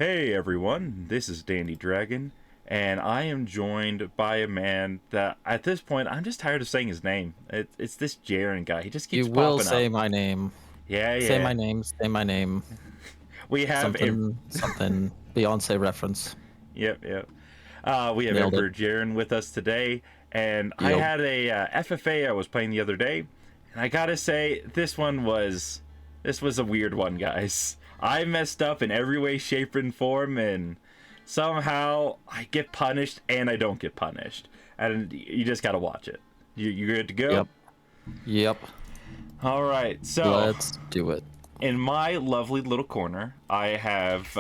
Hey everyone, this is Dandy Dragon, and I am joined by a man that at this point I'm just tired of saying his name. It's this Jarin guy. He just You keeps will popping say up. my name. Yeah, Say yeah. my name. Say my name. We have Something. Beyonce reference. yep, yep. We have Nailed it. Emperor Jarin with us today, and I Yo. had a FFA I was playing the other day, and I gotta say this was a weird one, guys. I messed up in every way, shape, and form, and somehow I get punished, and I don't get punished, and you just gotta watch it. You good to go? Yep. Yep. All right, so Let's do it. in my lovely little corner, I have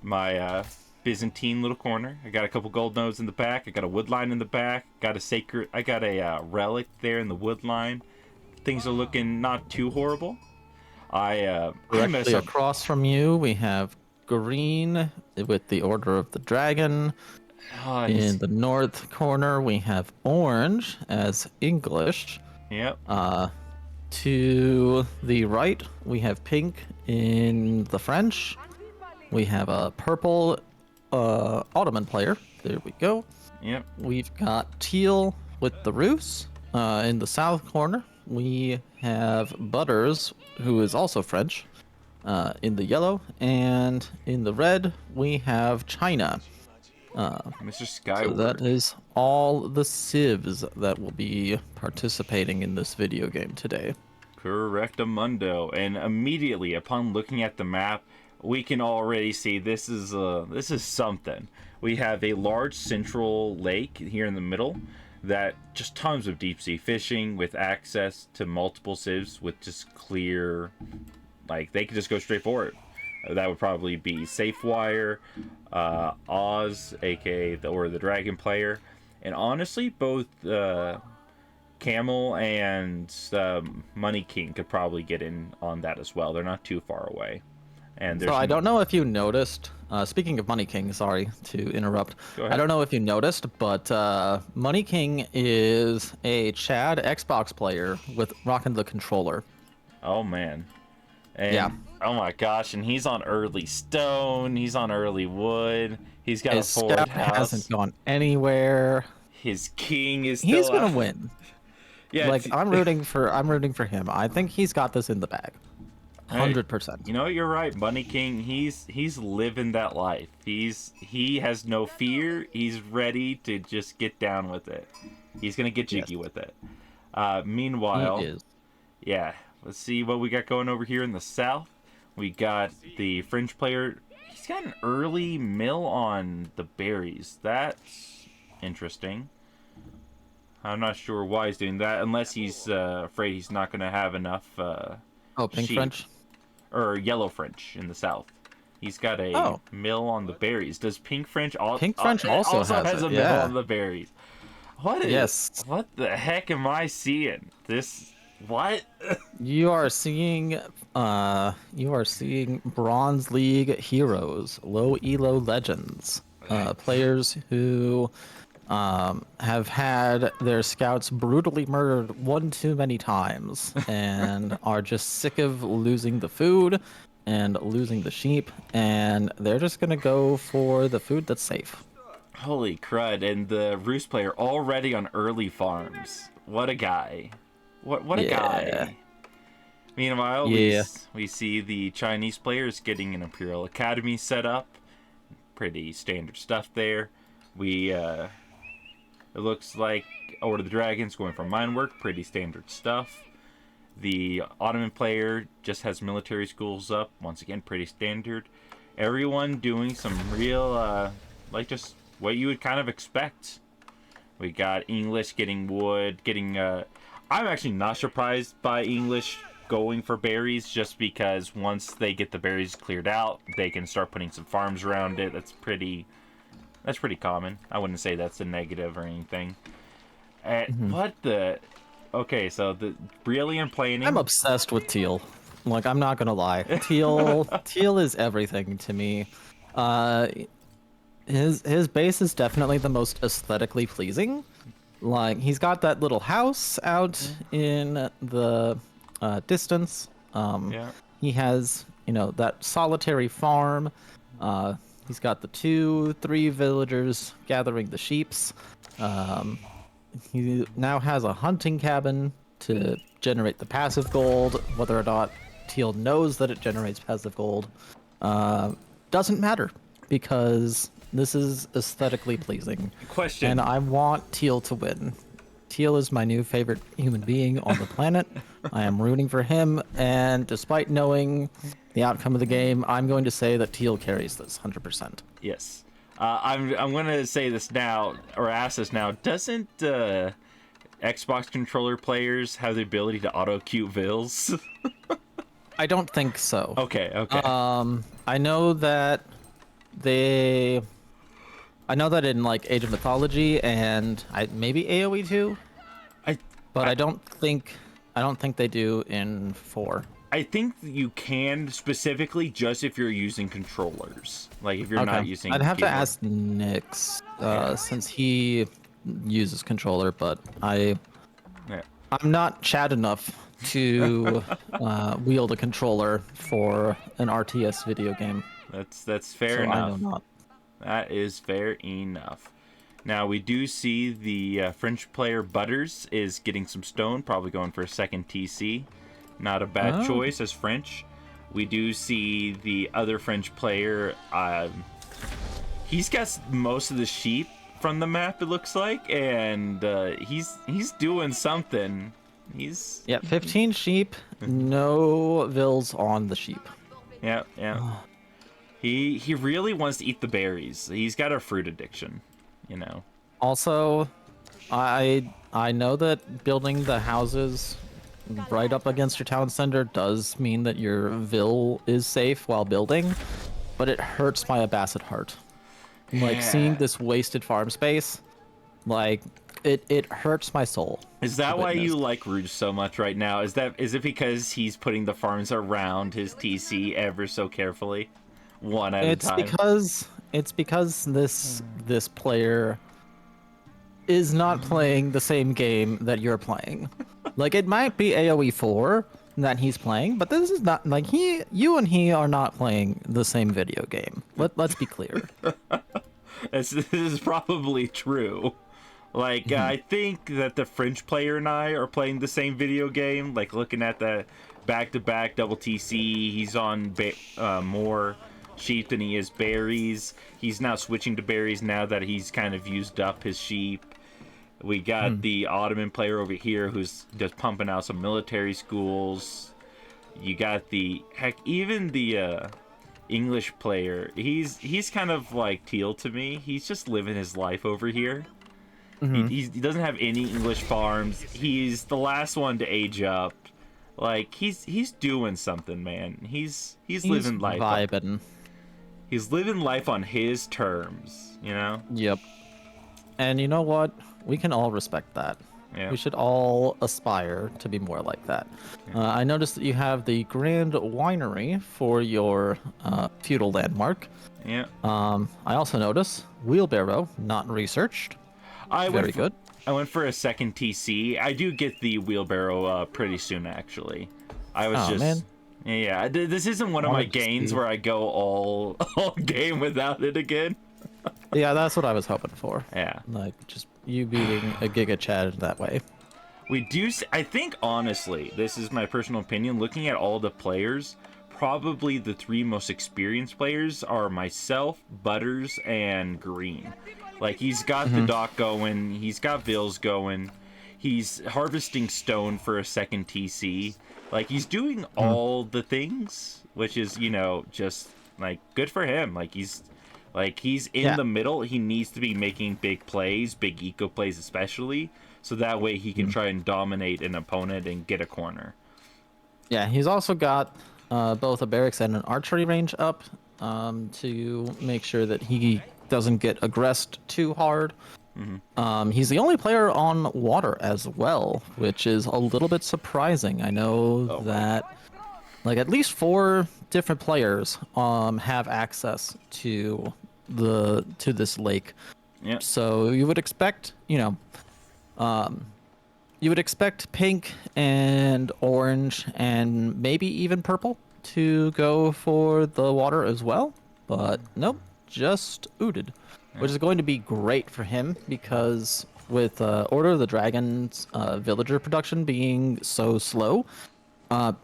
my Byzantine little corner. I got a couple gold nodes in the back. I got a wood line in the back. I got a relic there in the wood line. Things are looking not too horrible. I mess Directly up. across from you, we have green with the Order of the Dragon. In He's, the north corner, we have orange as English. yep, Uh, to the right, we have pink in the French. We have a purple Ottoman player. There we go. yep. We've got teal with the Rus. In the south corner, we have Butters, who is also French, in the yellow. And in the red, we have China. Mr. So that Skyward. is all the civs that will be participating in this video game today. Correctamundo. And immediately upon looking at the map, we can already see this is something. We have a large central lake here in the middle that just tons of deep sea fishing with access to multiple civs with just clear, like they could just go straight for it. That would probably be Safewire, Oz, aka the Dragon player, and honestly, both Camel and Money King could probably get in on that as well. They're not too far away, and So there's I don't know if you noticed, speaking of Money King, sorry to interrupt. go I ahead. don't know if you noticed, but Money King is a Chad Xbox player with rocking the controller. Oh man, Yeah, and oh my gosh, and he's on early stone. He's on early wood. He's got a his forward scout hasn't house. gone anywhere. His king is He's still gonna out. win. Yeah, Like I'm rooting for him. I think he's got this in the bag. hey, 100%. you know you're right, Bunny King. He's living that life. He has no fear. He's ready to just get down with it. He's gonna get Yes, jiggy with it. he Meanwhile, is. yeah, let's see what we got going over here in the south. We got the French player. He's got an early mill on the berries. That's interesting. I'm not sure why he's doing that, unless he's afraid he's not gonna have enough Oh, Pink sheep French. or yellow French in the south. He's got a Oh, mill on the berries. Does Pink French Pink French it also also has has it. a mill Yeah. on the berries? Yes. What the heck am I seeing? This what? You are seeing Bronze League heroes, low elo legends, players who have had their scouts brutally murdered one too many times and are just sick of losing the food and losing the sheep, and they're just gonna go for the food that's safe. Holy crud! And the Roost player already on early farms. What a guy! What a Yeah, guy! Meanwhile, yeah. we see the Chinese players getting an Imperial Academy set up. Pretty standard stuff there. We It looks like Order of the Dragon's going for mine work. Pretty standard stuff. The Ottoman player just has military schools up. Once again, pretty standard. Everyone doing some real, like just what you would kind of expect. We got English getting wood, getting. I'm actually not surprised by English going for berries, just because once they get the berries cleared out, they can start putting some farms around it. That's pretty common. I wouldn't say that's a negative or anything. Mhm. What the? Okay, so the brilliant I'm planning. obsessed with teal. Like, I'm not gonna lie. Teal is everything to me. Uh, his base is definitely the most aesthetically pleasing. Like, he's got that little house out Yeah, in the distance. yeah, He has, that solitary farm. He's got the 2-3 villagers gathering the sheeps. Um, he now has a hunting cabin to generate the passive gold. Whether or not Teal knows that it generates passive gold uh, doesn't matter because this is aesthetically pleasing. Question. And I want Teal to win. Teal is my new favorite human being on the planet. I am rooting for him, and despite knowing the outcome of the game, I'm going to say that Teal carries this 100%. Yes. I'm going to say this now, or ask this now. Doesn't Xbox controller players have the ability to auto-queue vills? I don't think so. Okay, okay. I know that they... I know that in like Age of Mythology and maybe AoE2, but I don't think they do in 4. I think you can specifically just if you're using controllers. Like if you're not using I'd have keyboard. to ask Nyx since he uses controller, but I'm not Chad enough to wield a controller for an RTS video game. That's fair so enough. I know not. That is fair enough. Now, we do see the French player Butters is getting some stone, probably going for a second TC. Not a bad choice as French. We do see the other French player. He's got most of the sheep from the map, it looks like, and he's doing something. 15 sheep, no vills on the sheep. Yeah. He really wants to eat the berries. He's got a fruit addiction, you know. Also, I know that building the houses right up against your town center does mean that your vill is safe while building, but it hurts my Abbasid heart. Like seeing this wasted farm space, like it hurts my soul. Is that why you like Rouge so much right now? Is it because he's putting the farms around his TC ever so carefully? One at a time. It's because this player is not playing the same game that you're playing. Like it might be AoE4 that he's playing, but this is not like you and he are not playing the same video game. Let's be clear. This is probably true. Like I think that the French player and I are playing the same video game. Like looking at the back-to-back double TC, he's on more sheep than he is berries. He's now switching to berries now that he's kind of used up his sheep. We got the Ottoman player over here who's just pumping out some military schools. You got even the English player. He's kind of like Teal to me. He's just living his life over here. He doesn't have any English farms. He's the last one to age up. Like he's doing something, man. He's living life. Vibing. He's living life on his terms, you know? Yep. And you know what? We can all respect that. Yeah. We should all aspire to be more like that. I noticed that you have the Grand Winery for your feudal landmark. Yeah. I also notice wheelbarrow not researched. Very good. I went for a second TC. I do get the wheelbarrow pretty soon, actually. I was man. Yeah, this isn't one of my games where I go all game without it again. Yeah, that's what I was hoping for. Yeah. Like, just you being a Giga Chad that way. We do... I think, honestly, this is my personal opinion, looking at all the players, probably the 3 most experienced players are myself, Butters, and Green. Like, he's got the dock going, he's got Vills going, he's harvesting stone for a second TC. Like, he's doing all the things, which is, you know, just, like, good for him. Like, he's in the middle. He needs to be making big plays, big eco plays especially, so that way he can try and dominate an opponent and get a corner. Yeah, he's also got both a barracks and an archery range up to make sure that he doesn't get aggressed too hard. He's the only player on water as well, which is a little bit surprising. I know that like at least 4 different players have access to this lake. Yeah. So you would expect, you would expect pink and orange and maybe even purple to go for the water as well. but nope, just Ooded, which is going to be great for him because with Order of the Dragon's villager production being so slow,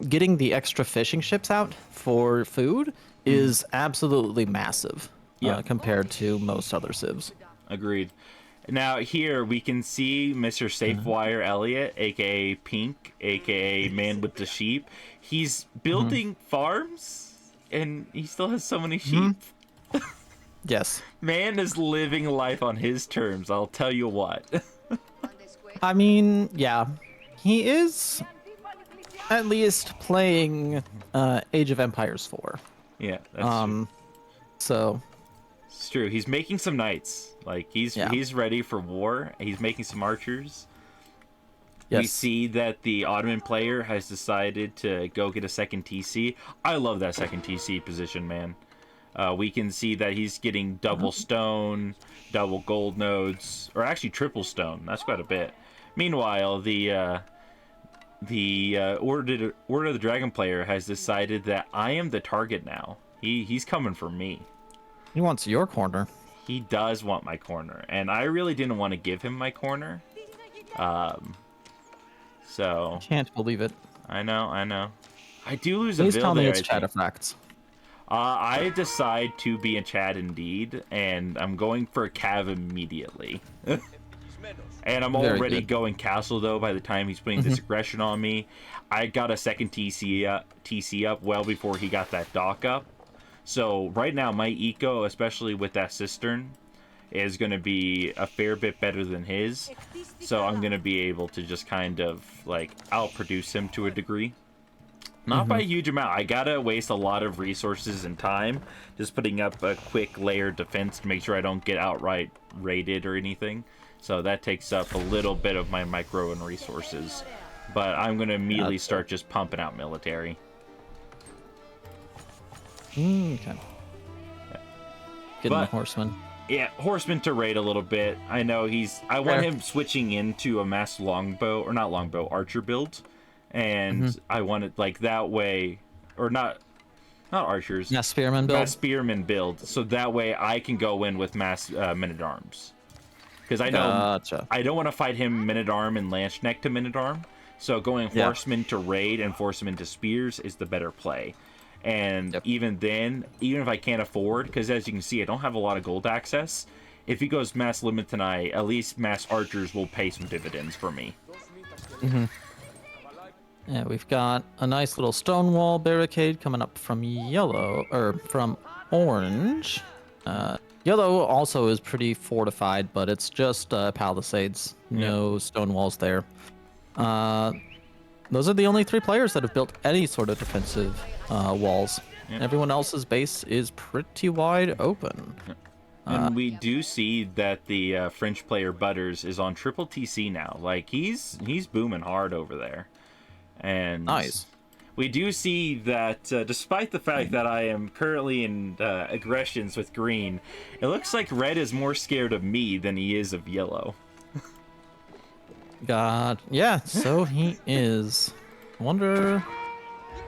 getting the extra fishing ships out for food is absolutely massive Yeah. compared to most other civs. Agreed. Now here we can see Mr. Safewire Elliott, aka Pink, aka Man with the Sheep. He's building farms, and he still has so many sheep. Yes. Man is living life on his terms. I'll tell you what. I mean, yeah, he is at least playing Age of Empires 4. Yeah, that's true. So It's true. He's making some knights. Like he's ready for war. He's making some archers. We yes, see that the Ottoman player has decided to go get a second TC. I love that second TC position, man. We can see that he's getting double stone, double gold nodes, or actually triple stone. That's quite a bit. Meanwhile, the Order of the Dragon player has decided that I am the target now. He's coming for me. he wants your corner. He does want my corner, and I really didn't want to give him my corner. So Can't believe it. I know. I do lose Please a tell bill me there. it's I think. Chatterfacts. I decide to be in Chad indeed, and I'm going for a Cav immediately. And I'm Very already good. going castle though by the time he's putting this aggression on me. I got a second TC up well before he got that dock up. So right now my eco, especially with that cistern, is going to be a fair bit better than his. So I'm going to be able to just kind of like outproduce him to a degree. Not by a huge amount. I gotta waste a lot of resources and time just putting up a quick layer defense to make sure I don't get outright raided or anything. So that takes up a little bit of my micro and resources. But I'm gonna immediately start just pumping out military. Okay. Getting the But- horseman. Yeah, horseman to raid a little bit. I know I want Fair. him switching into a mass longbow, or not longbow, archer build. And I want it like that way, or not archers. Yeah, spearman build. Mass spearman build, so that way I can go in with mass men-at-arms. Because I know Gotcha. I don't want to fight him men-at-arm and lance neck to men-at-arm. So going Yeah. horseman to raid and horseman to spears is the better play. And even then, even if I can't afford, because as you can see, I don't have a lot of gold access. If he goes mass limit tonight, at least mass archers will pay some dividends for me. Yeah, we've got a nice little stone wall barricade coming up from yellow, or from orange. Yellow also is pretty fortified, but it's just palisades. No stone walls there. Those are the only 3 players that have built any sort of defensive walls. Everyone else's base is pretty wide open. And we do see that the French player Butters is on triple TC now. Like he's booming hard over there. And Nice. we do see that despite the fact that I am currently in aggressions with green, it looks like red is more scared of me than he is of yellow. God, yeah, so he is. I wonder,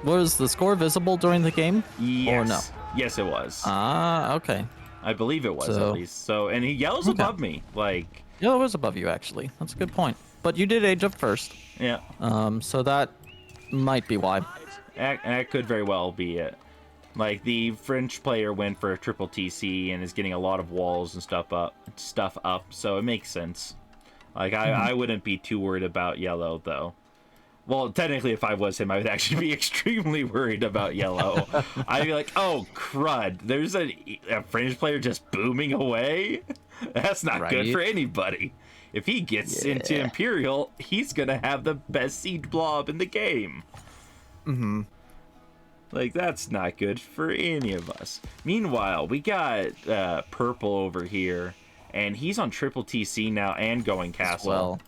was the score visible during the game? Yes. Or no? Yes, it was. Okay. I believe it was So- at least. So, and he yells above me, like, Yeah, it was above you, actually. That's a good point. But you did age up first. yeah, So that might be why. that could very well be it. Like the French player went for a triple TC and is getting a lot of walls and stuff up, so it makes sense. Like I wouldn't be too worried about yellow though. Well, technically, if I was him, I would actually be extremely worried about yellow. I'd be like, "Oh crud! There's a French player just booming away. That's not good Right. for anybody. If he gets into Imperial, he's gonna have the best siege blob in the game. Like that's not good for any of us. Meanwhile, we got Purple over here, and he's on triple TC now and going castle. Well,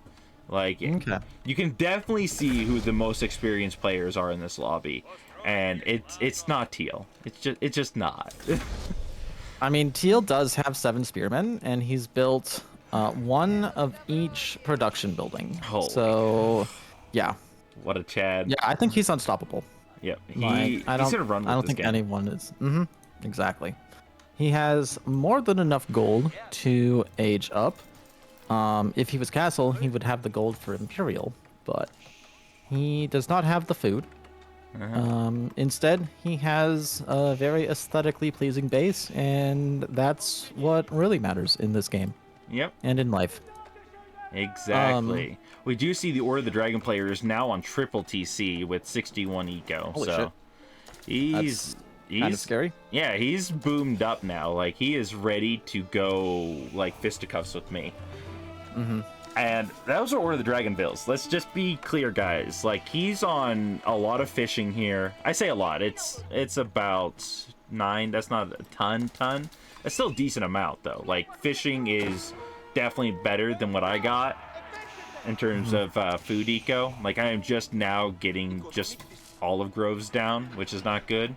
Like, okay. you can definitely see who the most experienced players are in this lobby, and it's not Teal. It's just not. I mean, Teal does have 7 spearmen, and he's built 1 of each production building. Holy. So, yeah. What a Chad. Yeah, I think he's unstoppable. Yep. Like, He's gonna run with I don't this think game. anyone is. Exactly. he has more than enough gold to age up. If he was castle, he would have the gold for Imperial, but he does not have the food. Instead, he has a very aesthetically pleasing base, and that's what really matters in this game Yep. and in life. Exactly. We do see the Order of the Dragon player is now on triple TC with 61 eco. Holy so shit. he's Kind of scary. Yeah, he's boomed up now. Like he is ready to go like fisticuffs with me. And those are Order of the Dragon bills. Let's just be clear, guys. Like he's on a lot of fishing here. I say a lot. It's about 9. That's not a ton. That's still a decent amount though. Like fishing is definitely better than what I got in terms of food eco. Like I am just now getting just olive groves down, which is not good.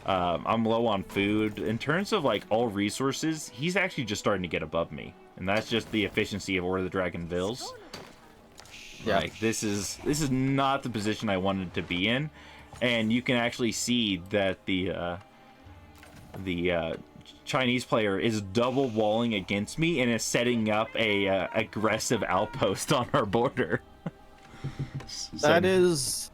I'm low on food. In terms of like all resources, he's actually just starting to get above me, and that's just the efficiency of Order of the Dragon Vills. Yeah. Like this is not the position I wanted to be in, and you can actually see that the Chinese player is double walling against me and is setting up a aggressive outpost on our border. That is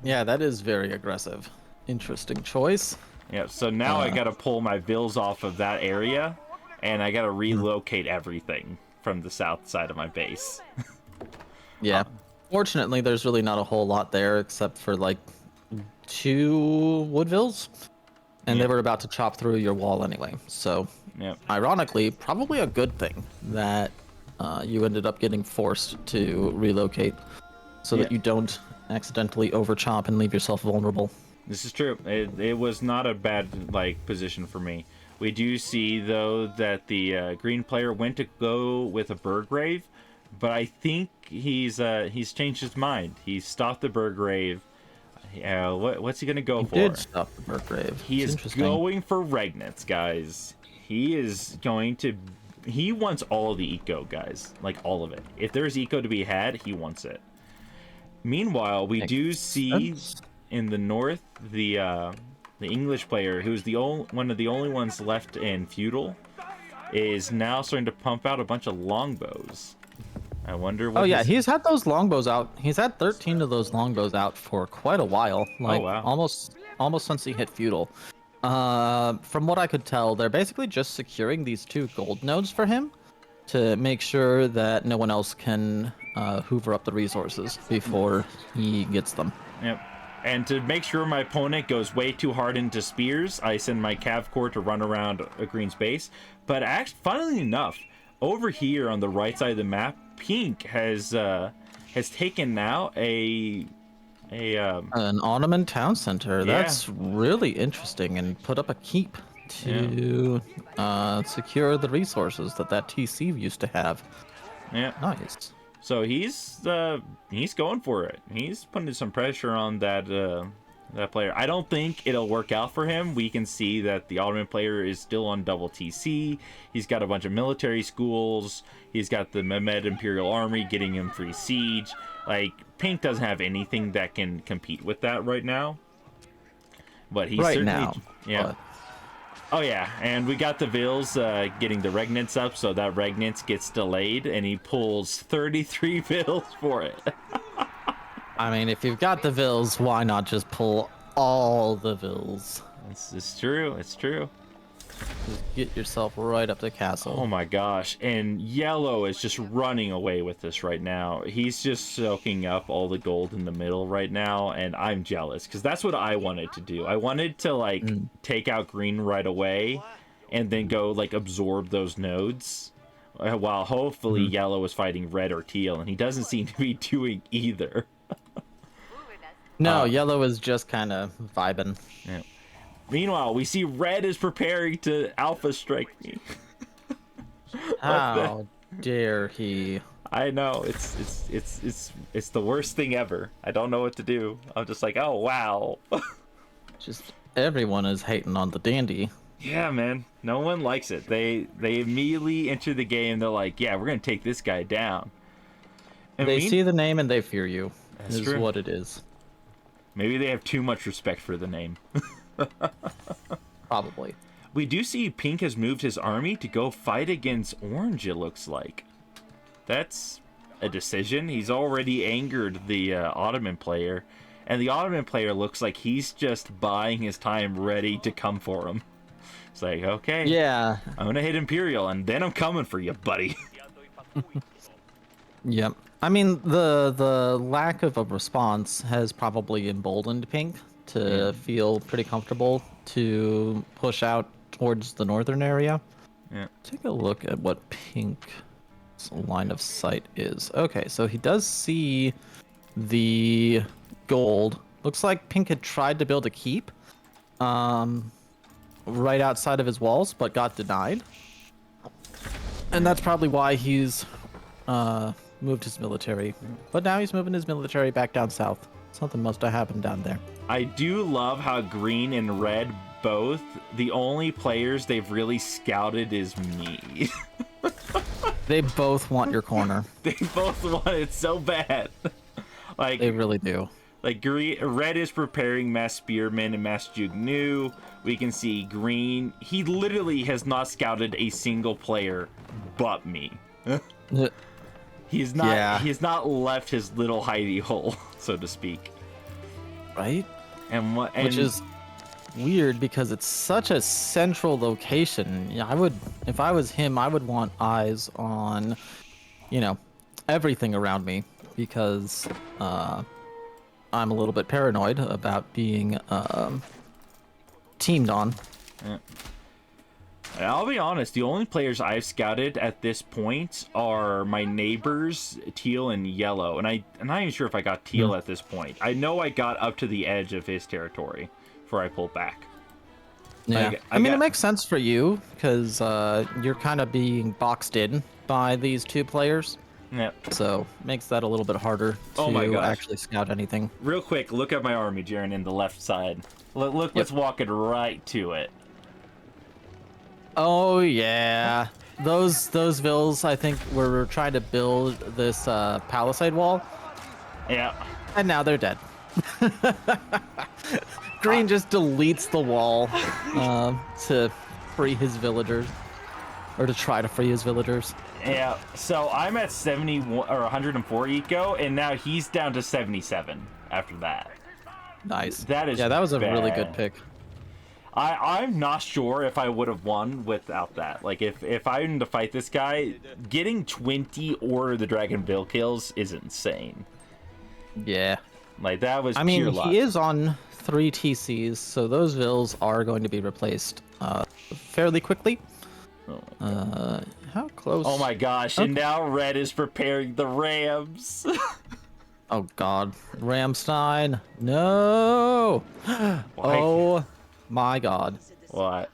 very aggressive. Interesting choice. Yeah, so now I gotta pull my bills off of that area, and I gotta relocate everything from the south side of my base. Yeah. Fortunately, there's really not a whole lot there except for like 2 woodvilles, and they were about to chop through your wall anyway. So, ironically, probably a good thing that you ended up getting forced to relocate, so that you don't accidentally overchop and leave yourself vulnerable. This is true. It was not a bad like position for me. We do see though that the green player went to go with a Burgrave, but I think he's changed his mind. He stopped the Burgrave. What's he gonna go for? He did stop the Burgrave. He is going for Regnants, guys. He is going to. He wants all of the eco, guys. Like all of it. If there's eco to be had, he wants it. Meanwhile, we do see in the north the English player, who's one of the only ones left in feudal, is now starting to pump out a bunch of longbows. I wonder what. Oh yeah, he's had those longbows out. He's had 13 of those longbows out for quite a while. Like almost since he hit feudal. From what I could tell, they're basically just securing these 2 gold nodes for him to make sure that no one else can hoover up the resources before he gets them. Yep. And to make sure my opponent goes way too hard into spears, I send my Cav Corps to run around a green space. But actually, funnily enough, over here on the right side of the map, Pink has taken now an Ottoman town center. That's really interesting, and put up a keep to secure the resources that TC used to have. Yeah. Nice. So he's going for it. He's putting some pressure on that player. I don't think it'll work out for him. We can see that the Ottoman player is still on double TC. He's got a bunch of military schools. He's got the Mehmed Imperial Army getting him free siege. Like Pink doesn't have anything that can compete with that right now. But he's certainly Oh yeah, and we got the Vils getting the Regnants up, so that Regnants gets delayed, and he pulls 33 Vils for it. I mean, if you've got the Vils, why not just pull all the Vils? It's true, it's true. Just get yourself right up to castle. Oh my gosh, and Yellow is just running away with this right now. He's just soaking up all the gold in the middle right now, and I'm jealous, because that's what I wanted to do. I wanted to, like, take out Green right away, and then go, like, absorb those nodes, while hopefully Yellow is fighting Red or Teal, and he doesn't seem to be doing either. No, Yellow is just kind of vibing. Yeah. Meanwhile, we see Red is preparing to alpha strike me. How dare he? I know, it's the worst thing ever. I don't know what to do. I'm just like, oh wow. Just everyone is hating on the dandy. Yeah, man. No one likes it. They immediately enter the game. They're like, yeah, we're gonna take this guy down. They see the name and they fear you. That's true. What it is. Maybe they have too much respect for the name. Probably. we do see Pink has moved his army to go fight against Orange, it looks like. That's a decision. He's already angered the Ottoman player, and the Ottoman player looks like he's just buying his time, ready to come for him. It's like, okay, Yeah. I'm gonna hit Imperial, and then I'm coming for you, buddy. Yep. I mean, the lack of a response has probably emboldened Pink to feel pretty comfortable to push out towards the northern area. Yeah. Take a look at what Pink's line of sight is. Okay, so he does see the gold. Looks like Pink had tried to build a keep right outside of his walls, but got denied. And that's probably why he's moved his military. But now he's moving his military back down south. Something must have happened down there. I do love how green and red both, the only players they've really scouted is me. They both want your corner. They both want it so bad. Like, They really do. like red is preparing mass spearmen and mass jugnu. We can see green. He literally has not scouted a single player but me. He's not. Yeah. He's not left his little hidey hole, so to speak. Right? And what? And Which is weird because it's such a central location. Yeah, if I was him, I would want eyes on, everything around me because I'm a little bit paranoid about being teamed on. Yeah. I'll be honest, the only players I've scouted at this point are my neighbors, teal and yellow. And I'm not even sure if I got teal at this point. I know I got up to the edge of his territory before I pulled back. Yeah. I mean, it makes sense for you because you're kind of being boxed in by these two players. Yep. So makes that a little bit harder to actually scout anything. Real quick, look at my army, Jarin, in the left side. Look, let's walk it right to it. Oh yeah, those vills I think were trying to build this palisade wall, Yeah. and now they're dead. Green just deletes the wall to free his villagers, or to try to free his villagers. Yeah. So I'm at 71 or 104 eco, and now he's down to 77 after that. Nice. That is that was a really bad. good pick. I'm not sure if I would have won without that. Like, if I had to fight this guy, getting 20 Order of the Dragon Bill kills is insane. Yeah. Like, that was I pure mean, luck. he is on 3 TCs, so those vills are going to be replaced fairly quickly. How close? Oh my gosh, and now Red is preparing the Rams. Oh god. Ramstein. No! Oh my god. What?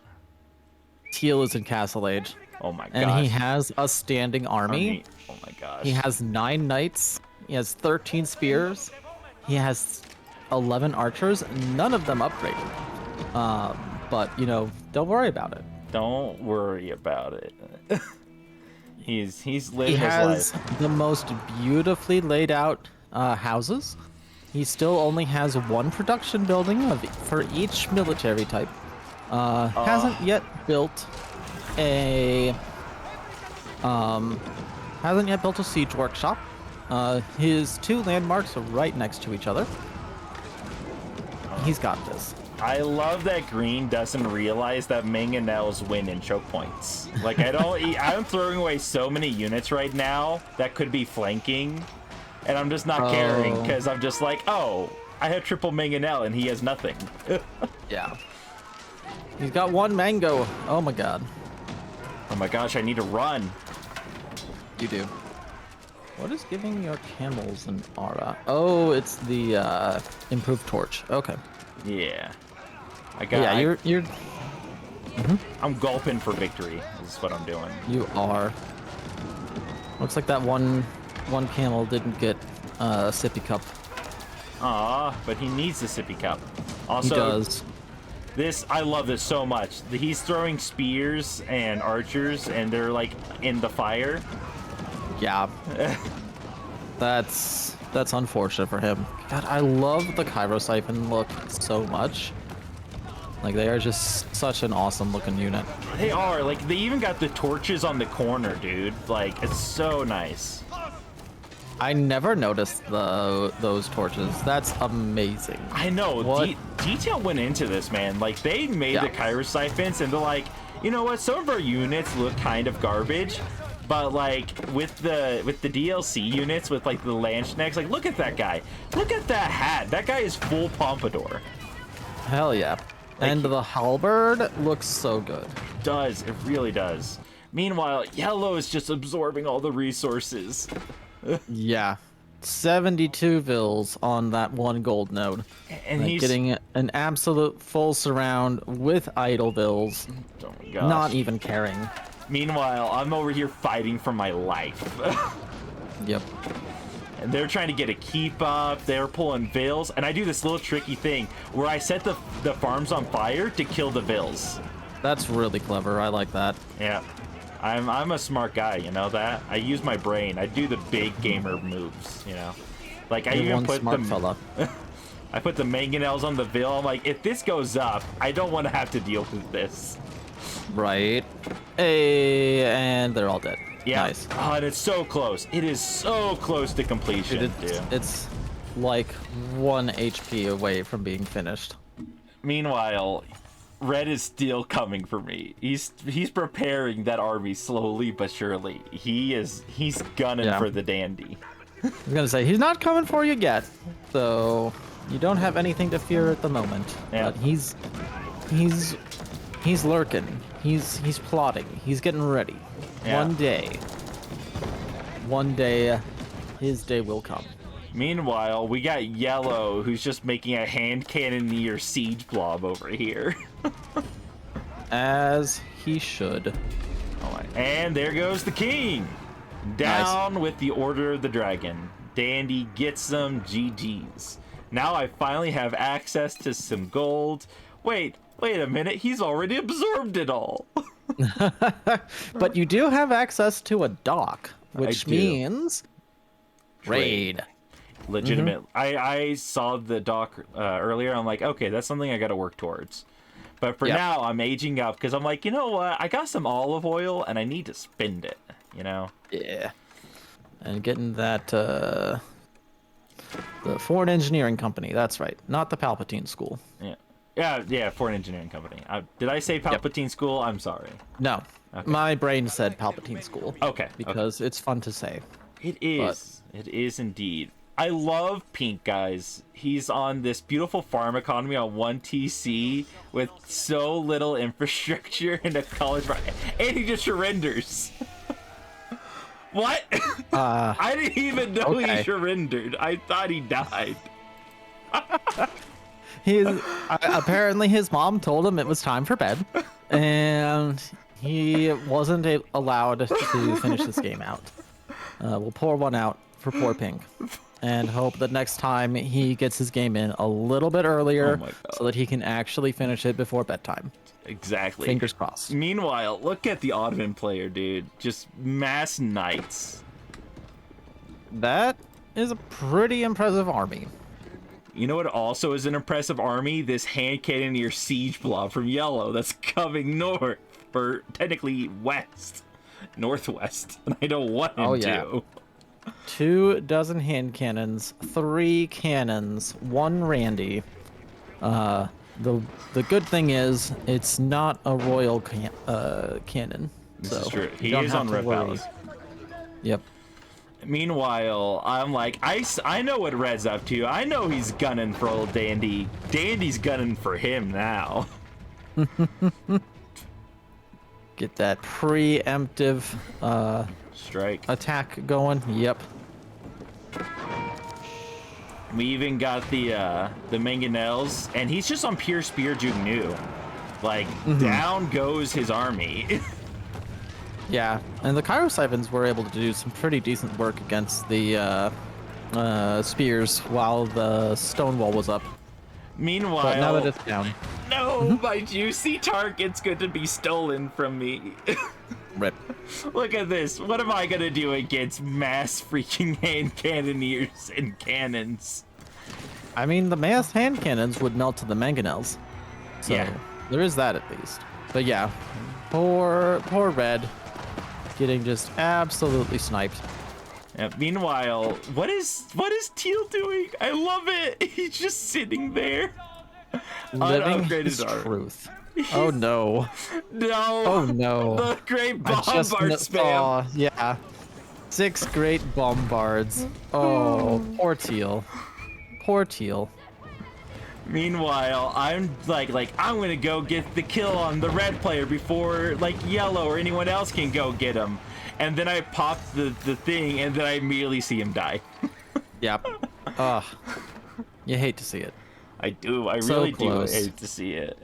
Teal is in Castle Age. Oh my gosh. And he has a standing army. Oh my gosh. He has 9 knights. He has 13 spears. He has 11 archers. None of them upgraded. But, don't worry about it. Don't worry about it. he's living He has his life. the most beautifully laid out houses. He still only has 1 production building for each military type. Hasn't yet built a siege workshop. His 2 landmarks are right next to each other. He's got this. I love that Green doesn't realize that Mangonels win in choke points. Like, I'm throwing away so many units right now that could be flanking, and I'm just not caring because I'm just like, oh, I have triple Mangonel and he has nothing. Yeah. He's got 1 mango. Oh my god. Oh my gosh, I need to run. You do. What is giving your camels an aura? Oh, it's the improved torch. Okay. Yeah. You're I'm gulping for victory. Is what I'm doing. You are. Looks like that one camel didn't get a sippy cup. Aw, but he needs the sippy cup. Also, He does. I love this so much. He's throwing spears and archers, and they're like in the fire. Yeah. That's unfortunate for him. God, I love the Cairo Siphon look so much. Like, they are just such an awesome looking unit. They are. Like, they even got the torches on the corner, dude. Like, it's so nice. I never noticed those torches. That's amazing. I know. What? Detail went into this, man. Like, they made the Kyrosiphons, and they're like, you know what? Some of our units look kind of garbage, but like with the DLC units, with like the Landsknechts, like look at that guy. Look at that hat. That guy is full pompadour. Hell yeah. Like, and the halberd looks so good. Does. It really does. Meanwhile, yellow is just absorbing all the resources. Yeah. 72 vills on that one gold node. And like he's getting an absolute full surround with idle vills. oh my gosh. Not even caring. Meanwhile, I'm over here fighting for my life. Yep. And they're trying to get a keep up. They're pulling vills, and I do this little tricky thing where I set the farms on fire to kill the vills. That's really clever. I like that. Yeah, I'm a smart guy, you know that. I use my brain. I do the big gamer moves, you know. Like I You're even one put smart fella. I put the mangonels on the vill. I'm like, if this goes up, I don't want to have to deal with this. Right. Hey, and they're all dead. Yeah. Nice. Oh, and it's so close. It is so close to completion, dude. It's like 1 HP away from being finished. Meanwhile, red is still coming for me. He's preparing that army slowly but surely. He's gunning for the dandy. I was gonna say he's not coming for you yet, so you don't have anything to fear at the moment. Yeah. But he's lurking. He's plotting. He's getting ready. Yeah. One day, his day will come. Meanwhile, we got yellow, who's just making a hand cannoneer siege blob over here. As he should. And there goes the king. Down with the Order of the Dragon. Dandy gets some GGs. Now I finally have access to some gold. Wait a minute. He's already absorbed it all. But you do have access to a dock, which I do. means raid. Legitimate. I saw the dock earlier. I'm like, okay, that's something I got to work towards. But for now, I'm aging up because I'm like, you know what? I got some olive oil and I need to spend it, you know? Yeah. And getting that, the Foreign Engineering Company. That's right. Not the Palpatine School. Yeah, Foreign Engineering Company. Did I say Palpatine School? I'm sorry. No. Okay. My brain said Palpatine School. Okay. Because it's fun to say. It is. It is indeed. I love Pink, guys. He's on this beautiful farm economy on 1 TC with so little infrastructure in a college, and he just surrenders. What? I didn't even know he surrendered. I thought he died. Apparently his mom told him it was time for bed, and he wasn't allowed to finish this game out. We'll pour one out for poor Pink, and hope that next time he gets his game in a little bit earlier, so that he can actually finish it before bedtime. Exactly. Fingers crossed. Meanwhile, look at the Ottoman player, dude. Just mass knights. That is a pretty impressive army. You know what also is an impressive army? This hand cannoneer siege blob from yellow that's coming north, or technically west, northwest, and I don't want him to. 24 hand cannons, 3 cannons, 1 Randy. The good thing is it's not a royal cannon. This so is true. He don't is have on to Red worry. Palace. Yep. Meanwhile, I'm like, I know what Red's up to. I know he's gunning for old Dandy. Dandy's gunning for him now. Get that preemptive strike attack going. Yep. We even got the mangonels, and he's just on pure spear juke new. Like, down goes his army. Yeah, and the Kyrosiphons were able to do some pretty decent work against the spears while the stone wall was up. Meanwhile, but now that it's down. No, my juicy target's going to be stolen from me. Rip. Look at this. What am I going to do against mass freaking hand cannoneers and cannons? I mean, the mass hand cannons would melt to the mangonels. So There is that at least. But yeah, poor red, getting just absolutely sniped. Yeah, meanwhile, what is Teal doing? I love it. He's just sitting there. Living Unupgraded his art. truth. Oh no. No. Oh no. The great I just bombard spam. saw, yeah. 6 great bombards. Oh, poor Teal. Poor Teal. Meanwhile, I'm like I'm gonna go get the kill on the red player before like yellow or anyone else can go get him. And then I pop the thing, and then I immediately see him die. Yep. Ugh. You hate to see it. I do. I So really do close. hate to see it.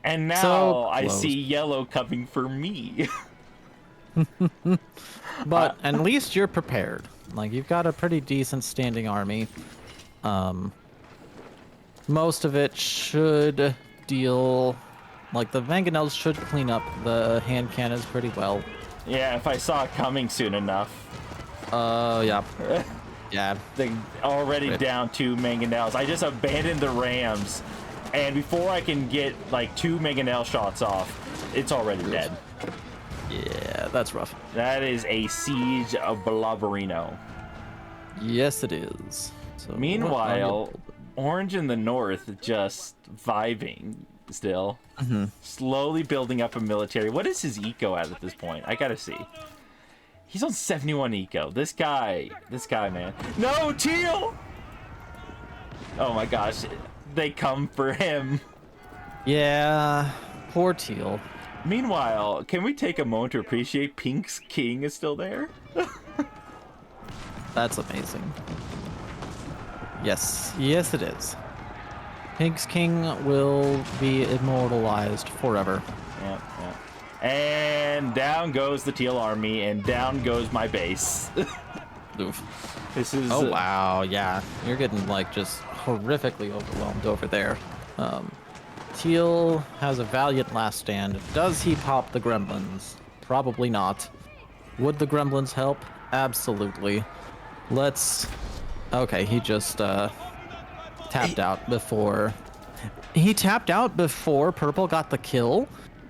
And now So I close. see yellow coming for me. But at least you're prepared. Like, you've got a pretty decent standing army. Most of it should deal... Like, the Mangonels should clean up the hand cannons pretty well. Yeah, if I saw it coming soon enough. Yeah. Yeah. They already Rip. down 2 mangonels. I just abandoned the rams, and before I can get like 2 mangonel shots off, it's already dead. Yeah, that's rough. That is a siege of Balabarino. Yes, it is. So, Meanwhile, Orange in the north just vibing still. Slowly building up a military. What is his eco at this point? I gotta see. He's on 71 eco. This guy, man. No, Teal! Oh my gosh, they come for him. Yeah, poor Teal. Meanwhile, can we take a moment to appreciate Pink's king is still there? That's amazing. Yes, yes it is. Pink's king will be immortalized forever. Yeah, yeah. And down goes the Teal army, and down goes my base. Oof. This is... Oh wow, yeah. You're getting like just horrifically overwhelmed over there. Teal has a valiant last stand. Does he pop the gremlins? Probably not. Would the gremlins help? Absolutely. Let's... Okay, he just tapped out before... He tapped out before Purple got the kill,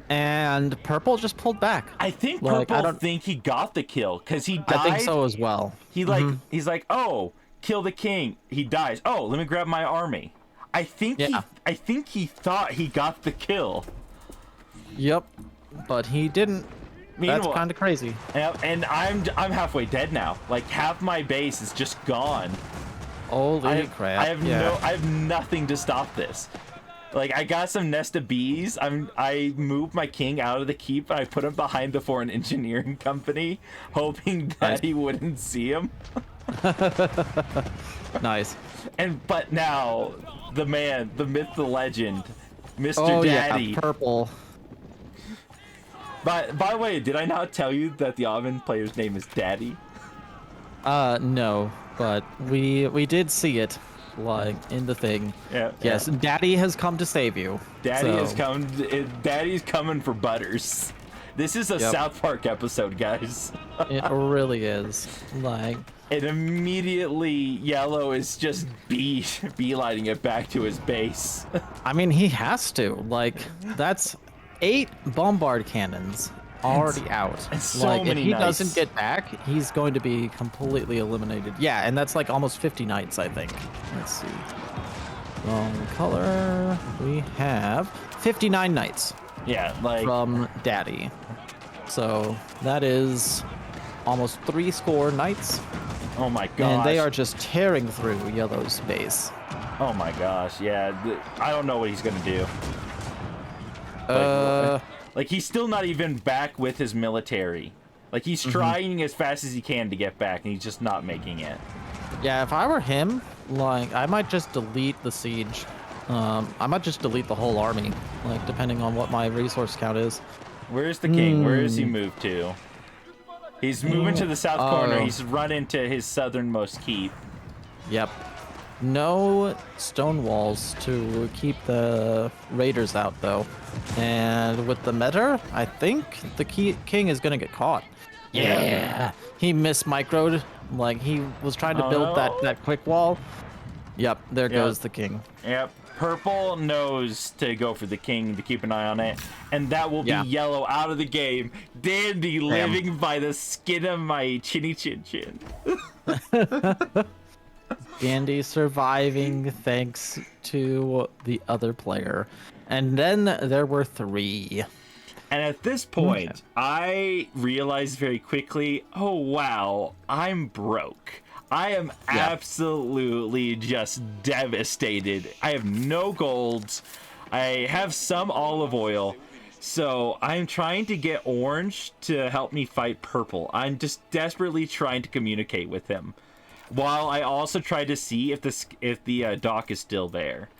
and Purple just pulled back. I think Like, Purple I don't think he got the kill, because he died. I think so as well. He like he's like, oh, kill the king. He dies. Oh, let me grab my army. I think he thought he got the kill. Yep, but he didn't. That's Meanwhile- kind of crazy. And I'm halfway dead now. Like half my base is just gone. Holy crap! I have nothing to stop this. Like I got some nest of bees. I moved my king out of the keep and I put him behind the foreign engineering company, hoping that he wouldn't see him. Nice. But now the man, the myth, the legend, Mr. Oh Daddy. yeah, Purple. By the way, did I not tell you that the Oven player's name is Daddy? No, but we did see it, like in the thing. Yeah. Yes, yeah. Daddy has come to save you. Daddy so, has come. Daddy's coming for Butters. This is a Yep. South Park episode, guys. It really is. Like, And immediately, Yellow is just beelining it back to his base. I mean, he has to. Like, that's 8 bombard cannons already out. and so Like, if many he knights. doesn't get back, he's going to be completely eliminated. Yeah, and that's like almost 50 knights, I think. Let's see. Wrong color. We have 59 knights Yeah, like from Daddy. So that is almost 3 knights. oh my gosh. And they are just tearing through Yellow's base. Oh my gosh, yeah. I don't know what he's gonna do. Like he's still not even back with his military. Like he's trying as fast as he can to get back, and he's just not making it. Yeah, if I were him, like, I might just delete the siege. I might just delete the whole army, like, depending on what my resource count is. Where's the king? Where has he moved to? He's moving to the south corner. Oh. He's run into his southernmost keep. Yep. No stone walls to keep the raiders out, though. And with the meta, I think the king is gonna get caught. Yeah. He mismicroed. Like, he was trying to build no. that quick wall. Yep, there Yep. goes the king. Yep. Purple knows to go for the king to keep an eye on it, and that will be yellow out of the game. Dandy living by the skin of my chinny chin chin. Dandy surviving thanks to the other player. And then there were 3. And at this point, I realized very quickly, oh wow, I'm broke. I am absolutely just devastated. I have no golds. I have some olive oil. So I'm trying to get orange to help me fight purple. I'm just desperately trying to communicate with him. While I also try to see if the dock is still there.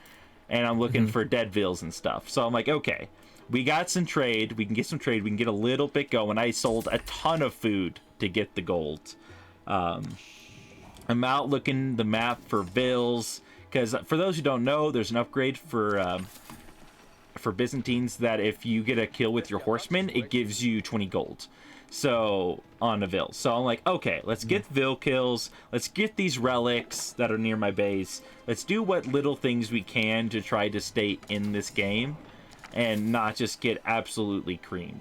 And I'm looking for dead vills and stuff. So I'm like, okay, we got some trade. We can get some trade. We can get a little bit going. I sold a ton of food to get the gold. I'm out looking the map for vills, because for those who don't know, there's an upgrade for Byzantines that if you get a kill with your horseman, it gives you 20 gold. So on a vill. So I'm like, okay, let's get vill kills. Let's get these relics that are near my base. Let's do what little things we can to try to stay in this game and not just get absolutely creamed.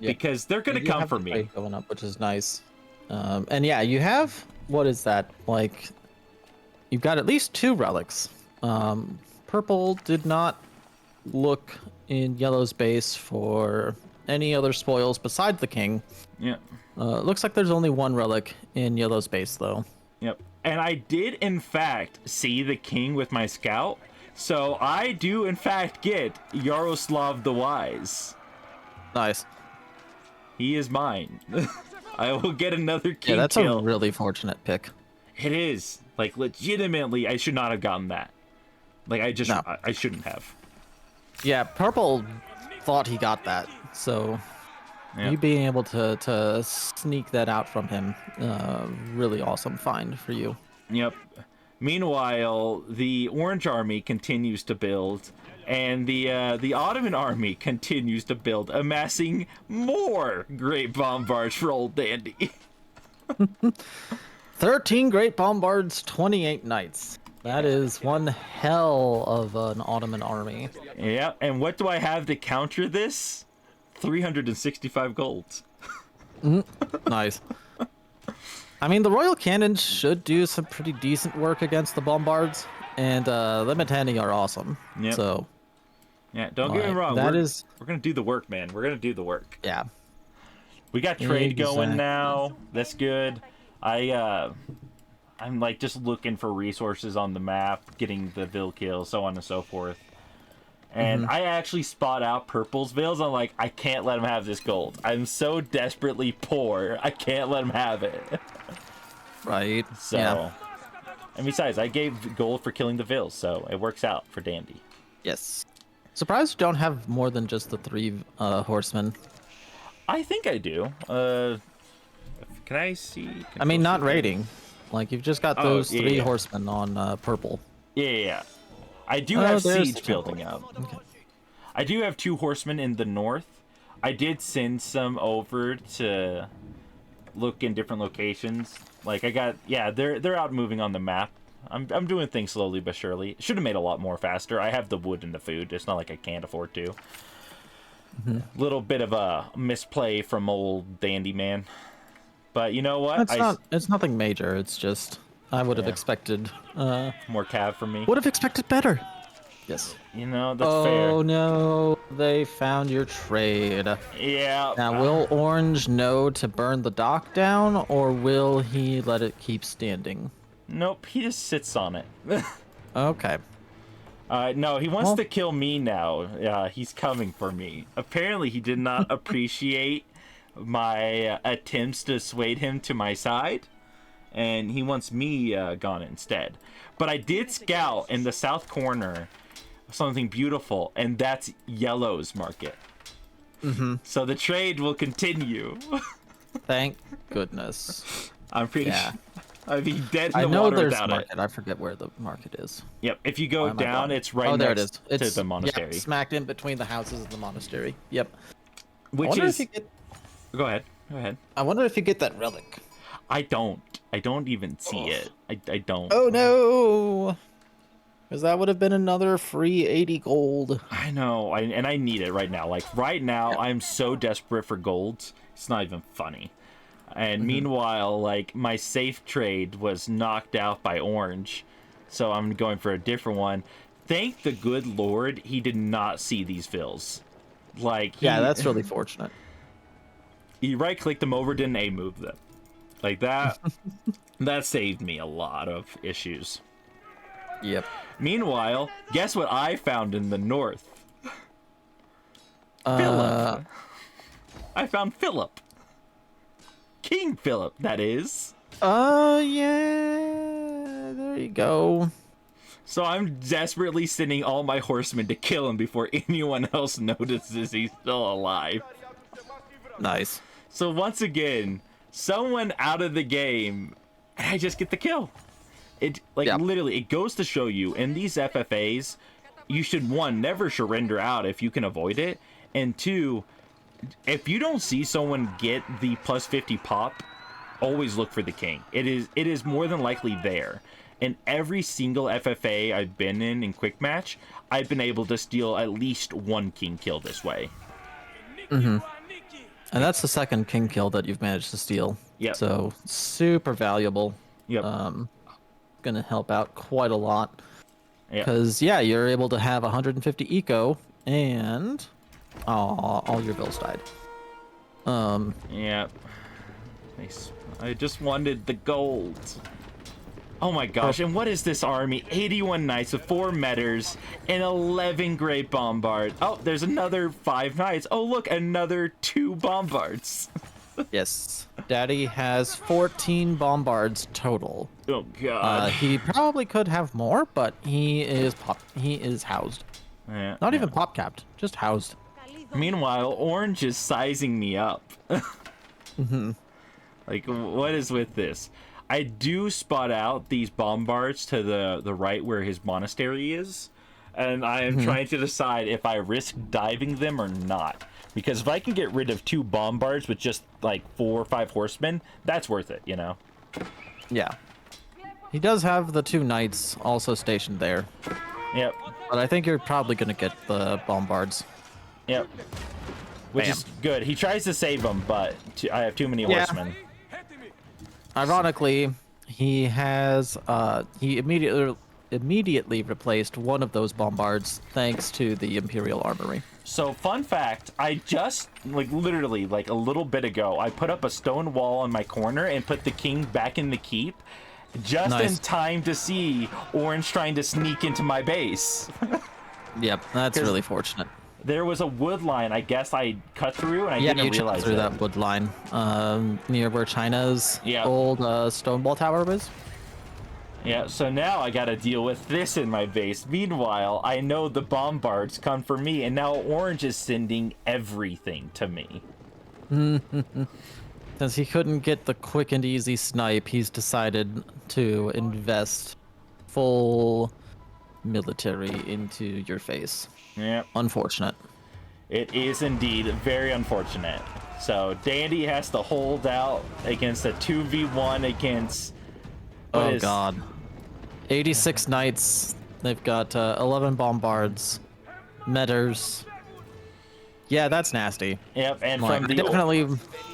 Because they're gonna come for me. Going up, which is nice. And yeah, you have, what is that? Like, you've got at least 2 relics. Purple did not look in yellow's base for any other spoils besides the king. Yeah. Looks like there's only 1 relic in yellow's base, though. Yep. And I did, in fact, see the king with my scout. So I do, in fact, get Yaroslav the Wise. Nice. He is mine. I will get another king that's kill. a really fortunate pick. It is. Like, legitimately, I should not have gotten that. Like, I shouldn't have. Yeah, purple thought he got that. So you being able to sneak that out from him, really awesome find for you. Yep. Meanwhile, the Orange Army continues to build, and the Ottoman Army continues to build, amassing more great bombards for old Dandy. 13 great bombards, 28 knights. That is one hell of an Ottoman army. Yeah, and what do I have to counter this? 365 golds. Nice. I mean, the Royal Cannons should do some pretty decent work against the Bombards, and the Mitanni are awesome. Yep. So, yeah, don't get me wrong. We're gonna do the work, man. We're gonna do the work. Yeah. We got trade going now. That's good. I'm like just looking for resources on the map, getting the vill kill, so on and so forth. And I actually spot out Purple's vills. I'm like, I can't let him have this gold. I'm so desperately poor. I can't let him have it. Right. So, yeah. And besides, I gave gold for killing the vills, so it works out for Dandy. Yes. Surprised you don't have more than just the 3 horsemen. I think I do. Can I see? I mean, not raiding. Like, you've just got those 3 horsemen on purple. Yeah. I do have siege building up. Okay. I do have 2 horsemen in the north. I did send some over to look in different locations. Like they're out moving on the map. I'm doing things slowly but surely. Should have made a lot more faster. I have the wood and the food. It's not like I can't afford to. Little bit of a misplay from old Dandy man. But you know what? It's nothing major. It's just I would have expected more cav from me. Would have expected better. Yes. You know, that's fair. Oh no, they found your trade. Yeah. Now, will Orange know to burn the dock down, or will he let it keep standing? Nope, he just sits on it. Okay. No, he wants to kill me now. He's coming for me. Apparently, he did not appreciate my attempts to sway him to my side, and he wants me gone instead. But I did scout in the south corner something beautiful, and that's Yellow's market. So the trade will continue. Thank goodness. I'm pretty sure. I'd be dead in the I know water there's without market. it. I forget where the market is. Yep, if you go down, it's right there next it is. to the monastery. Yeah, smacked in between the houses of the monastery. Yep. Which is... Go ahead. I wonder if you get that relic. I don't even see it. I don't. Oh no! Because that would have been another free 80 gold. I know, and I need it right now. Like, right now, I'm so desperate for gold. It's not even funny. And meanwhile, like, my safe trade was knocked out by orange. So I'm going for a different one. Thank the good Lord he did not see these fills. Like, Yeah, that's really fortunate. he right-clicked them over, didn't A-move them. Like, that saved me a lot of issues. Yep. Meanwhile, guess what I found in the north? Uh, Philip. I found Philip. King Philip, that is. Yeah. There you go. So I'm desperately sending all my horsemen to kill him before anyone else notices he's still alive. Nice. So once again, someone out of the game, and I just get the kill. It, like, literally, it goes to show you, in these FFAs, you should, one, never surrender out if you can avoid it, and two, if you don't see someone get the plus 50 pop, always look for the king. It is more than likely there. In every single FFA I've been in quick match, I've been able to steal at least one king kill this way. And that's the second king kill that you've managed to steal. Yep. So super valuable. Yep. Gonna help out quite a lot. Yep. Because yeah, you're able to have 150 eco and all your bills died. Yep. Nice. I just wanted the gold. Oh my gosh, and what is this army? 81 knights with 4 metters and 11 great bombards. Oh, there's another 5 knights. Oh, look, another 2 bombards. Yes. Daddy has 14 bombards total. Oh god. He probably could have more, but he is housed. Yeah, Not even pop capped, just housed. Meanwhile, orange is sizing me up. Like, what is with this? I do spot out these bombards to the right where his monastery is, and I am trying to decide if I risk diving them or not. Because if I can get rid of 2 bombards with just like 4 or 5 horsemen, that's worth it, you know? Yeah. He does have the 2 knights also stationed there. Yep. But I think you're probably going to get the bombards. Yep. Which is good. He tries to save them, but I have too many horsemen. Ironically, he has he immediately replaced one of those bombards thanks to the Imperial Armory. So, fun fact, I just, like, literally, like, a little bit ago, I put up a stone wall in my corner and put the king back in the keep, just in time to see orange trying to sneak into my base. Yep, that's really fortunate. There was a wood line, I guess I cut through, and I didn't realize through it. that wood line, near where China's old stone wall tower was. Yeah, so now I gotta deal with this in my base. Meanwhile, I know the bombards come for me, and now orange is sending everything to me. Since he couldn't get the quick and easy snipe, he's decided to invest full military into your face. Yeah. Unfortunate. It is indeed very unfortunate. So Dandy has to hold out against a 2v1 against... Oh god. 86 knights. They've got 11 bombards. Metters. Yeah, that's nasty. Yep, and Like, from the... I definitely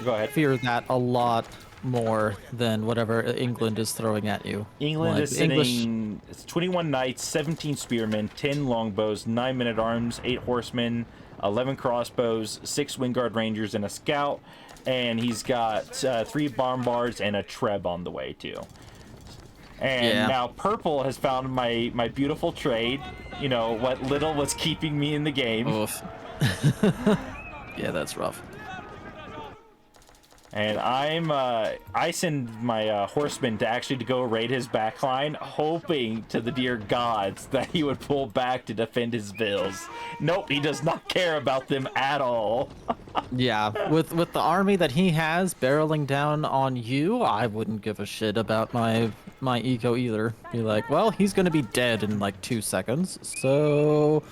Go ahead. fear that a lot more than whatever England is throwing at you. England like, is sending 21 knights, 17 spearmen, 10 longbows, 9 men-at-arms, 8 horsemen, 11 crossbows, 6 wingguard rangers, and a scout. And he's got 3 bombards and a treb on the way, too. And now purple has found my beautiful trade. You know, what little was keeping me in the game. Oof. Yeah, that's rough. And I send my horseman to actually to go raid his backline, hoping to the dear gods that he would pull back to defend his vills. Nope, he does not care about them at all. Yeah, with the army that he has barreling down on you, I wouldn't give a shit about my eco either. Be like, well, he's gonna be dead in like 2 seconds, so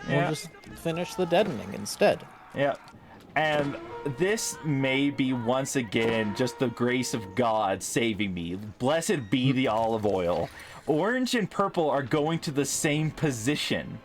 we'll just finish the deadening instead. Yeah, and this may be once again just the grace of God saving me. Blessed be the olive oil. Orange and purple are going to the same position.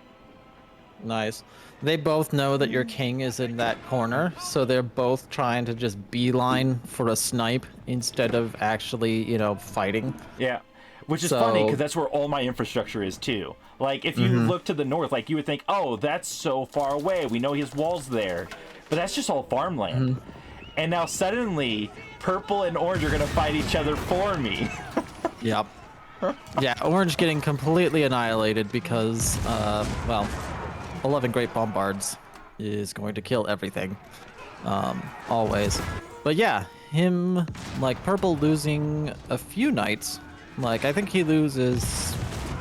Nice. They both know that your king is in that corner, so they're both trying to just beeline for a snipe instead of actually, fighting. Yeah. Which is So, funny, because that's where all my infrastructure is, too. Like, if you look to the north, like, you would think, oh, that's so far away. We know his wall's there. But that's just all farmland. And now, suddenly, purple and orange are going to fight each other for me. Yep. Yeah, orange getting completely annihilated because, 11 Great Bombards is going to kill everything. Always. But yeah, him, like, purple losing a few knights. Like, I think he loses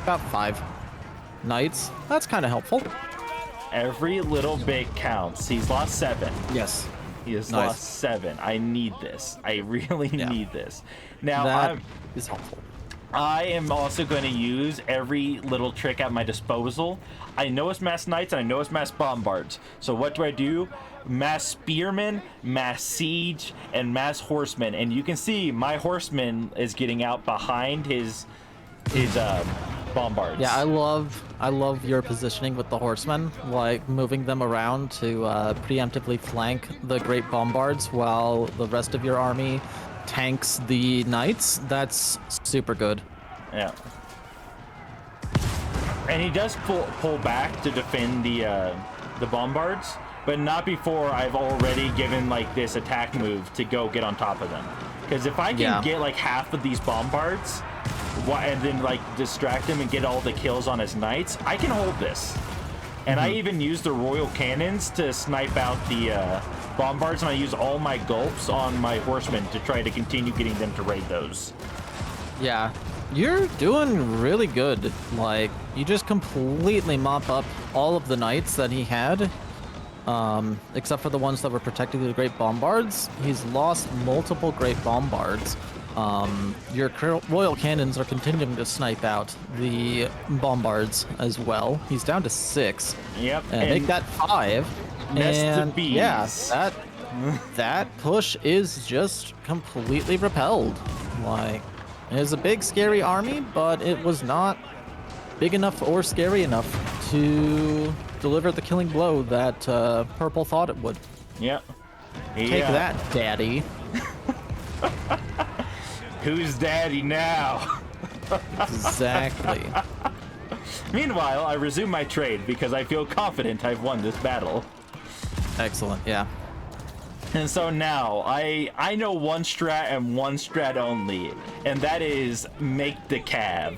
about 5 knights. That's kind of helpful. Every little bit counts. He's lost 7. Yes. He has Nice. lost 7. I need this. I really need this. Now, That is helpful. I am also going to use every little trick at my disposal. I know it's mass knights and I know it's mass bombards. So what do? Mass spearmen, mass siege, and mass horsemen. And you can see my horseman is getting out behind his bombards. Yeah, I love your positioning with the horsemen, like moving them around to preemptively flank the great bombards while the rest of your army tanks the knights. That's super good. Yeah. And he does pull back to defend the bombards, but not before I've already given like this attack move to go get on top of them. Because if I can get like half of these bombards, and then like distract him and get all the kills on his knights, I can hold this. And I even use the royal cannons to snipe out the bombards, and I use all my gulps on my horsemen to try to continue getting them to raid those. Yeah, you're doing really good. Like, you just completely mop up all of the knights that he had, except for the ones that were protecting the great bombards. He's lost multiple great bombards. Your royal cannons are continuing to snipe out the bombards as well. He's down to 6. Yep. And make that 5. And bees. yeah, that push is just completely repelled. Like, it was a big, scary army, but it was not big enough or scary enough to deliver the killing blow that Purple thought it would. Yep. Take that, Daddy. Who's daddy now? Exactly. Meanwhile, I resume my trade because I feel confident I've won this battle. Excellent, yeah. And so now, I know one strat and one strat only, and that is make the cav.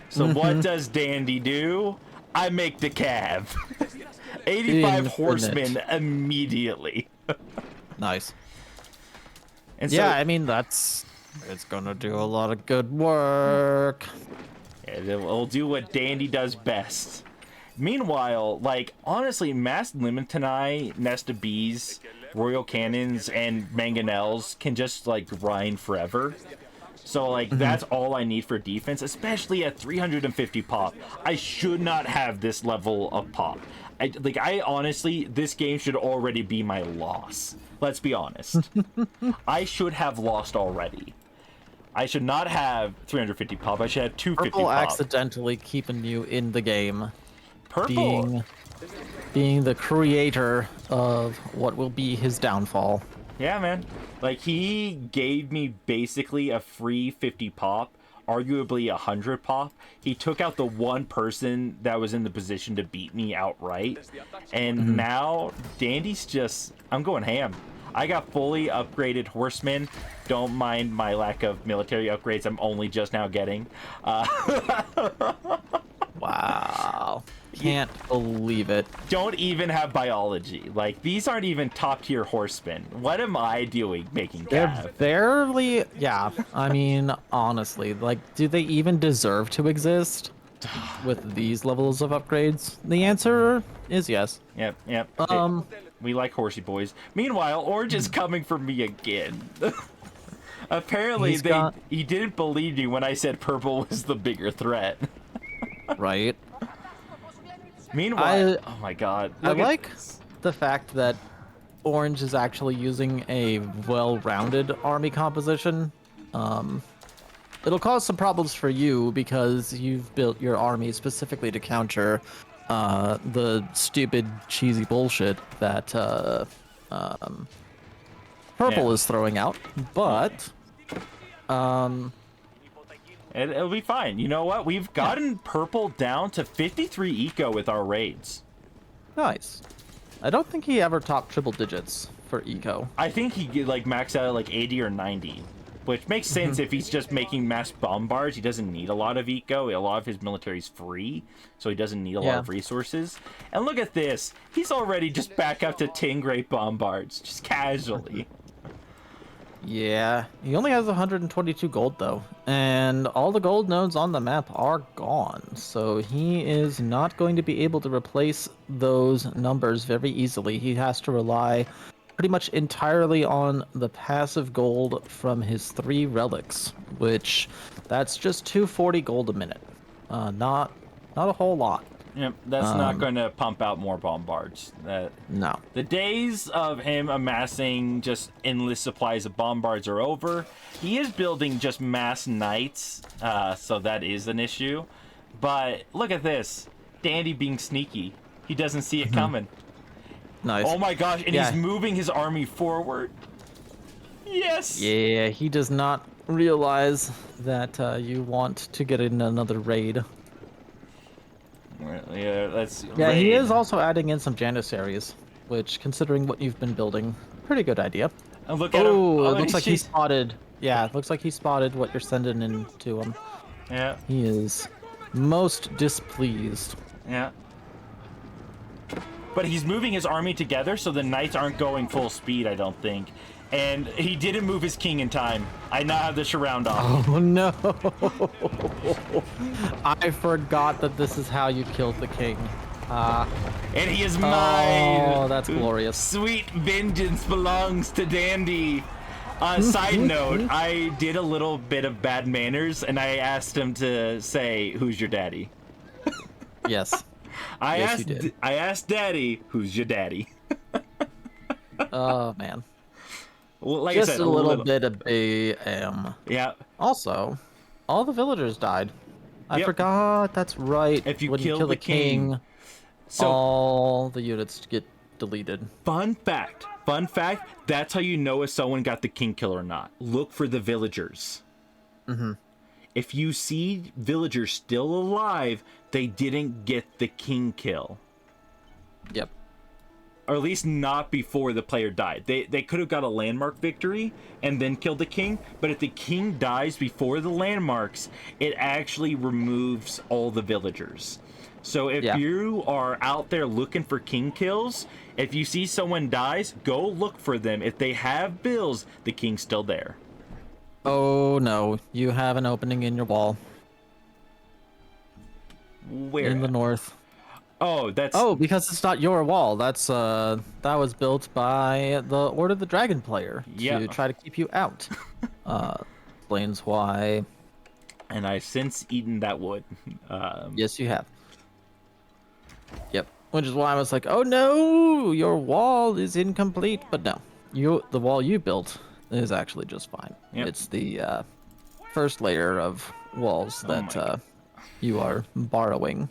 So what does Dandy do? I make the cav. 85 horsemen immediately. Nice. And yeah, so, I mean, it's gonna do a lot of good work. It'll do what Dandy does best. Meanwhile, like, honestly, Mass Limontenai, Nest of Bees, Royal Cannons, and Mangonels can just, like, grind forever. So, like, that's all I need for defense, especially at 350 pop. I should not have this level of pop. I honestly, this game should already be my loss. Let's be honest. I should have lost already. I should not have 350 pop. I should have 250 Purple pop. accidentally keeping you in the game. Purple Being the creator of what will be his downfall. Yeah, man. Like, he gave me basically a free 50 pop, arguably 100 pop. He took out the one person that was in the position to beat me outright. And now, Dandy's just... I'm going ham. I got fully upgraded horsemen. Don't mind my lack of military upgrades I'm only just now getting. Wow. Can't believe it. Don't even have biology. Like, these aren't even top tier horsemen. What am I doing making They're cav? barely... Yeah, I mean, honestly, like, do they even deserve to exist with these levels of upgrades? The answer is yes. Yep. We like horsey boys. Meanwhile, Orange is coming for me again. Apparently, he didn't believe me when I said purple was the bigger threat. Right. Meanwhile, oh my god. I like the fact that Orange is actually using a well-rounded army composition. It'll cause some problems for you because you've built your army specifically to counter the stupid, cheesy bullshit that Purple Yeah. is throwing out. But It'll be fine. You know what? We've gotten Purple down to 53 eco with our raids. nice. I don't think he ever topped triple digits for eco. I think he like maxed out at like 80 or 90, which makes sense if he's just making mass bombards. He doesn't need a lot of eco. A lot of his military is free, so he doesn't need a lot of resources. And look at this. He's already just back up to 10 great bombards, just casually. Yeah, he only has 122 gold though, and all the gold nodes on the map are gone, so he is not going to be able to replace those numbers very easily. He has to rely pretty much entirely on the passive gold from his 3 relics, which that's just 240 gold a minute. Not a whole lot. Yep, that's not going to pump out more bombards. No. The days of him amassing just endless supplies of bombards are over. He is building just mass knights, so that is an issue. But look at this. Dandy being sneaky. He doesn't see it coming. Nice. Oh my gosh, and Yeah. he's moving his army forward. Yes! Yeah, he does not realize that you want to get in another raid. Yeah, let's Yeah, he raid. is also adding in some Janissaries, which, considering what you've been building, pretty good idea. And look at him. Oh, it looks like he he's spotted. Yeah, it looks like he spotted what you're sending in to him. Yeah, He is most displeased. yeah. But he's moving his army together so the knights aren't going full speed, I don't think. And he didn't move his king in time. I now have the surround off. Oh no! I forgot that this is how you killed the king. And he is mine. Oh, that's glorious. Sweet vengeance belongs to Dandy. Side note, I did a little bit of bad manners, and I asked him to say, "Who's your daddy?" Yes. I Yes, asked. you did. I asked Daddy, "Who's your daddy?" Oh man. Well, like Just I said, a little bit of BM. Yeah. Also, all the villagers died. I Yep. forgot. That's right. If you when kill you kill the the king, So, all the units get deleted. fun fact. Fun fact. That's how you know if someone got the king kill or not. Look for the villagers. If you see villagers still alive, they didn't get the king kill. Yep. Or at least not before the player died. They could have got a landmark victory and then killed the king, but if the king dies before the landmarks, it actually removes all the villagers. So if you are out there looking for king kills, if you see someone dies, go look for them. If they have bills, the king's still there. Oh no, you have an opening in your wall Where? in the north. Oh, that's... Oh, because it's not your wall. That's that was built by the Order of the Dragon player to try to keep you out. Explains why. And I've since eaten that wood. Yes, you have. Yep. Which is why I was like, oh no, your wall is incomplete. But no, the wall you built is actually just fine. Yep. It's the first layer of walls that you are borrowing.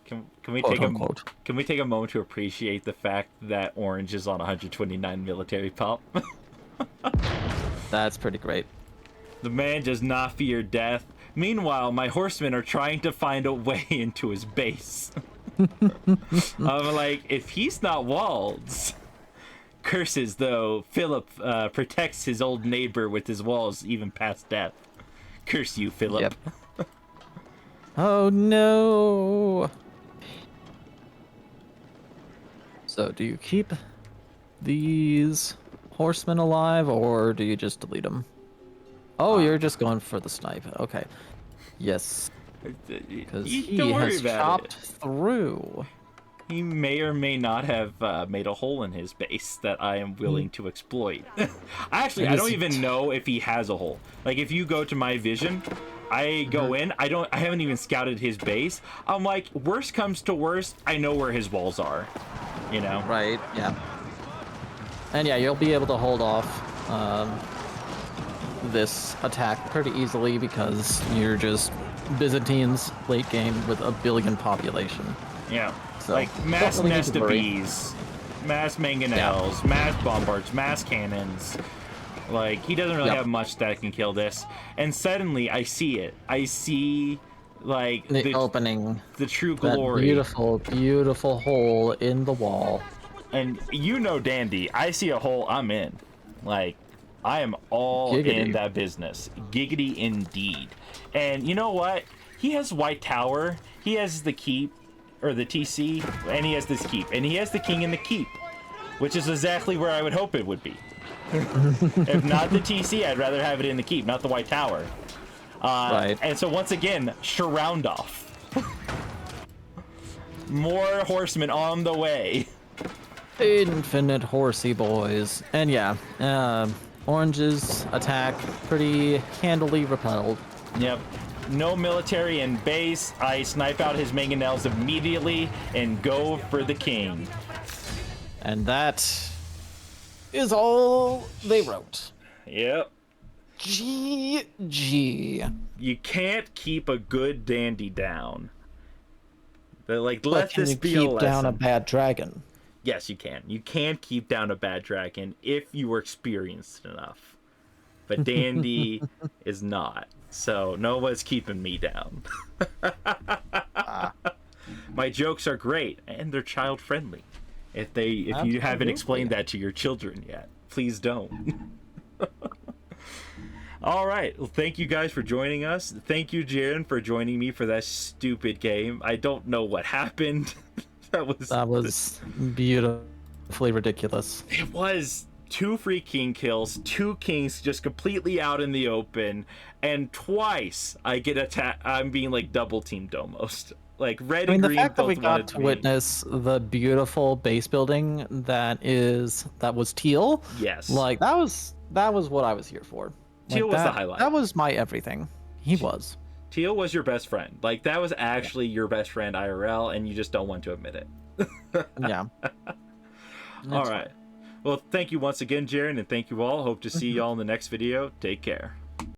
Can we Quote, take unquote. Can we take a moment to appreciate the fact that Orange is on 129 military pop? That's pretty great. The man does not fear death. Meanwhile, my horsemen are trying to find a way into his base. I'm like, if he's not walls. Curses, though, Philip protects his old neighbor with his walls even past death. Curse you, Philip. Yep. Oh no. So, do you keep these horsemen alive, or do you just delete them? Oh, you're just going for the snipe. Okay. Yes. Because he Don't worry has about chopped it. through. He may or may not have made a hole in his base that I am willing to exploit. Actually, I don't even know if he has a hole. Like, if you go to my vision, I go in, I haven't even scouted his base. I'm like, worst comes to worst, I know where his walls are. You know? Right, yeah. And yeah, you'll be able to hold off this attack pretty easily because you're just Byzantines late game with a billion population. Yeah. So, Like mass don't really need nest to of worry. bees, mass mangonels, mass bombards, mass cannons. Like, he doesn't really Yep. have much that can kill this. And suddenly, I see it. I see, like, The opening, the true that glory. beautiful, beautiful hole in the wall. And you know Dandy, I see a hole, I'm in. Like, I am all in Giggity. that business. Giggity indeed. And you know what? He has White Tower, he has the keep, or the TC, and he has this keep. And he has the king in the keep, which is exactly where I would hope it would be. If not the TC, I'd rather have it in the keep, not the White Tower. Right. And so once again, Sharound off. More horsemen on the way. Infinite horsey boys. And yeah, oranges attack pretty handily repelled. Yep. No military in base. I snipe out his mangonels immediately and go for the king. And that is all they wrote. Yep. GG. You can't keep a good dandy down. But like, But let can this you be a keep down a lesson. bad dragon? Yes, you can. You can keep down a bad dragon if you were experienced enough. But Dandy is not. So Nova's keeping me down. My jokes are great and they're child friendly. If you haven't explained that to your children yet, please don't. All right. Well, thank you guys for joining us. Thank you, Jarin, for joining me for that stupid game. I don't know what happened. That was beautifully ridiculous. It was 2 free king kills, 2 kings just completely out in the open, and twice I get attacked. I'm being like double teamed almost. Like red and The green fact that we both got wanted to me. witness the beautiful base building that was teal, Yes. like that was what I was here for. Teal was the highlight. That was my everything. He was. Teal was your best friend. Like that was actually your best friend IRL, and you just don't want to admit it. Yeah. All right. Well, thank you once again, Jarin, and thank you all. Hope to see you all in the next video. Take care.